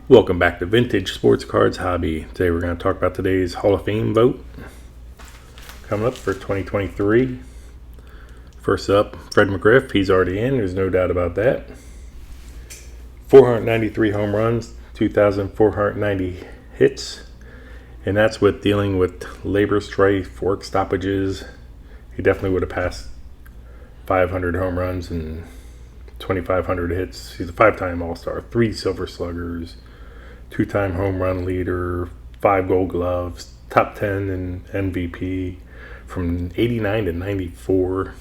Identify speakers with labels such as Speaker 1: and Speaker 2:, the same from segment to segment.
Speaker 1: Welcome back to Vintage Sports Cards Hobby. Today we're going to talk about today's Hall of Fame vote coming up for 2023. First up, Fred McGriff. He's already in. There's no doubt about that. 493 home runs, 2,490 hits, and that's with dealing with labor strife, work stoppages. He definitely would have passed 500 home runs and 2,500 hits. He's a five-time All-Star, 3 Silver Sluggers, 2-time home run leader, 5 Gold Gloves, top 10 in MVP from 89 to 94.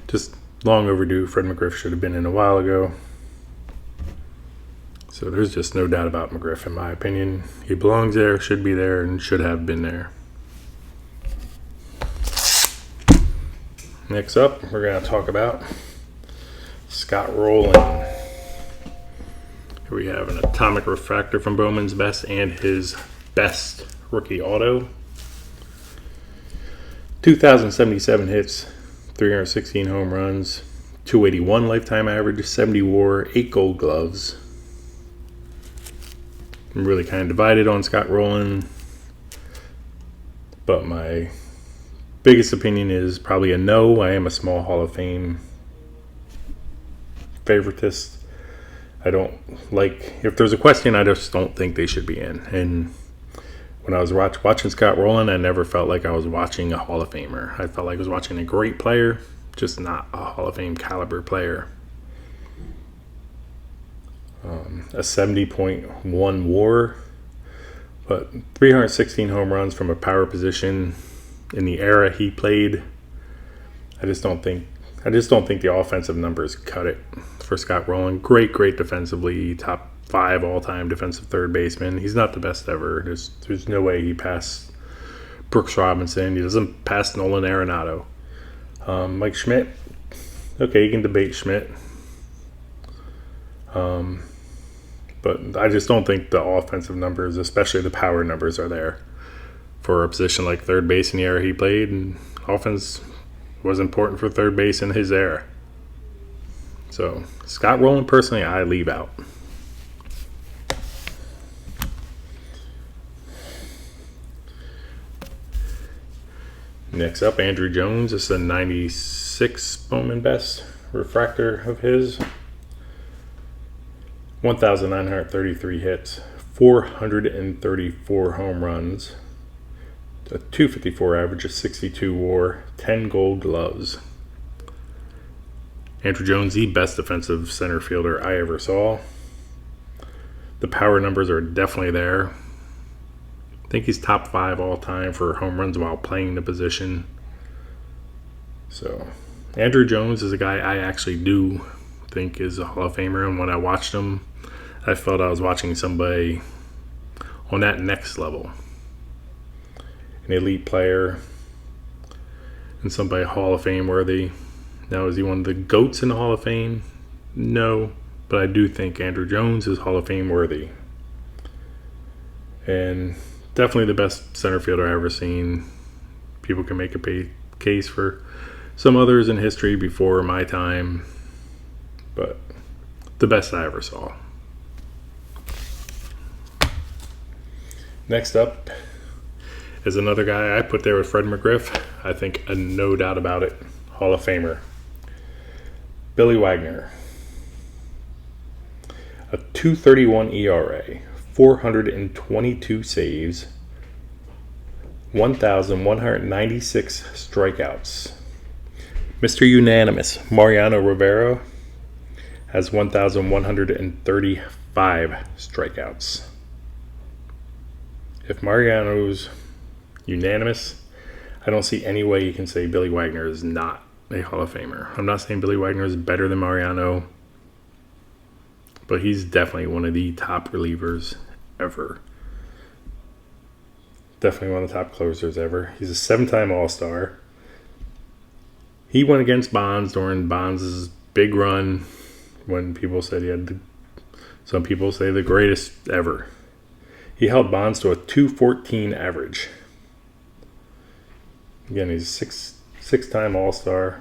Speaker 1: Just long overdue. Fred McGriff should have been in a while ago. So there's just no doubt about McGriff, in my opinion. He belongs there, should be there, and should have been there. Next up, we're going to talk about Scott Rolen. Here we have an atomic refractor from Bowman's Best and his best rookie auto. 2,077 hits, 316 home runs, 281 lifetime average, 70 WAR, 8 Gold Gloves. I'm really kind of divided on Scott Rolen, but my biggest opinion is probably a no. I am a small Hall of Fame favoritist. I don't like, if there's a question, I just don't think they should be in. And when I was watching Scott Rolen, I never felt like I was watching a Hall of Famer. I felt like I was watching a great player, just not a Hall of Fame caliber player. A 70.1 WAR, but 316 home runs from a power position in the era he played. I just don't think the offensive numbers cut it for Scott Rolen. Great defensively, top 5 all-time defensive third baseman. He's not the best ever. There's no way he passed Brooks Robinson. He doesn't pass Nolan Arenado. Mike Schmidt, okay, you can debate Schmidt. But I just don't think the offensive numbers, especially the power numbers, are there for a position like third base in the era he played. And offense was important for third base in his era. So Scott Rolen, personally, I leave out. Next up, Andruw Jones. This is a 96 Bowman Best refractor of his. 1,933 hits, 434 home runs, a 254 average, a 62 WAR, 10 Gold Gloves. Andruw Jones, the best defensive center fielder I ever saw. The power numbers are definitely there. I think he's top 5 all time for home runs while playing the position. So Andruw Jones is a guy I actually do think is a Hall of Famer, and when I watched him, I felt I was watching somebody on that next level. An elite player and somebody Hall of Fame worthy. Now, is he one of the GOATs in the Hall of Fame? No, but I do think Andruw Jones is Hall of Fame worthy. And definitely the best center fielder I've ever seen. People can make a case for some others in history before my time, but the best I ever saw. Next up is another guy I put there with Fred McGriff. I think no doubt about it, Hall of Famer. Billy Wagner. A 2.31 ERA, 422 saves, 1,196 strikeouts. Mr. Unanimous, Mariano Rivera, has 1,135 strikeouts. If Mariano's unanimous, I don't see any way you can say Billy Wagner is not a Hall of Famer. I'm not saying Billy Wagner is better than Mariano, but he's definitely one of the top relievers ever. Definitely one of the top closers ever. He's a 7-time All-Star. He went against Bonds during Bonds' big run when people said some people say the greatest ever. He held Bonds to a 214 average. Again, he's a six-time All-Star.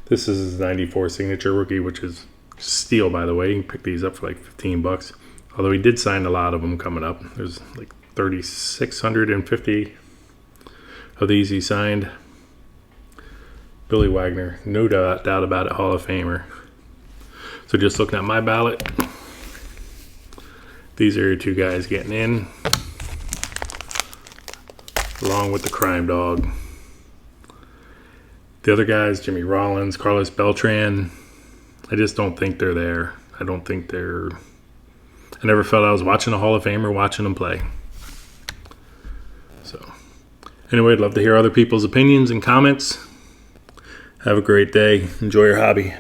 Speaker 1: This is his 94 signature rookie, which is Steal, by the way. You can pick these up for like $15. Although he did sign a lot of them coming up. There's like 3,650 of these he signed. Billy Wagner, no doubt about it, Hall of Famer. So just looking at my ballot, these are your two guys getting in, along with the crime dog. The other guys, Jimmy Rollins, Carlos Beltran, I just don't think they're there. I never felt I was watching a Hall of Famer watching them play. So, anyway, I'd love to hear other people's opinions and comments. Have a great day. Enjoy your hobby.